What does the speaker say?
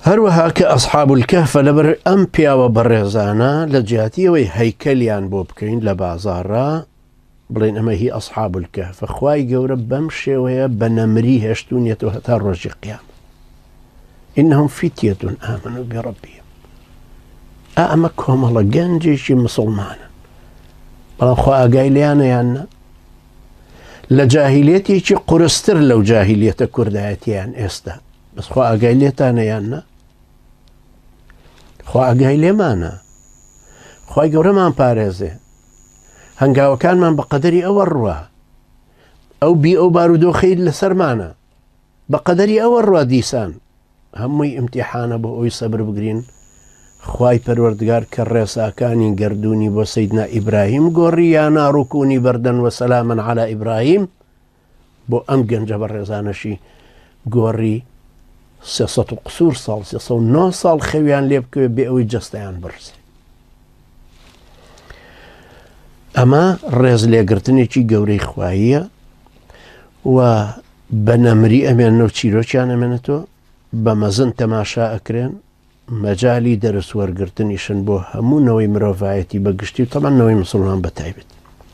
هەروەها کە ئەسحاب الکەهف لەبەر ئەم پیاوە بەڕێزانە لە جیهەتیەوەی هەیکەلیان بۆ بکەین لە بازاڕە بڵێن ئەمە هی ئەسحاب الکەهف، خوای گەورە بەم شێوەیە بە نەمری هێشتونیەتەوە هەتا ڕۆژی قیامەت. إنهم فتية آمنوا بربهم. ئەمە کۆمەڵە گەنجێکی مسڵمانن، بەڵام خوا ئاگای لیانەیاننا لە جاهیلێتێکی قورستر لەو جاهیلێتە کوردایەتیان ئێستا، بەس خوا ئاگای لێتانەیاننا، خوا ئاگای لێمانە، خوای گەورەمان پارێزێ، هەنگاوەکانمان بە قەدەری ئەوە ڕوە، ئەو بی ئەو بارودۆخەی لەسەرمانە بە قەدەری ئەوە ڕوە، دیسان هەمووی ئیمتیحانە بۆ ئەوی سەبر بگرین. خوای پەروەردگار کە ڕێساکانی گردوونی بۆ سەیدنا ئیبراهیم گۆڕی یا ناڕووکوونی بەردەن وەسەلامن عەلا ئیبراهیم، بۆ ئەم گەنجە بە ڕێزانەشی گۆڕی 300 و قسوور ساڵ 309 ساڵ خەویان لێ بکەوێ بێ ئەوەی جەستەیان بڕسێ. ئەمە ڕێز لێگرتنێکی گەورەی خواییە و بە نەمری ئەمێنەوە چیرۆکیان ئەمێنێتەوە، بە مەزن تەماشا ئەکرێن، مەجالی دەرس وەرگرتنیشن بۆ هەموو نەوەی مرۆڤایەتی بەگشتی و تەمەن نەوەی مسڵمان بەتایبێت.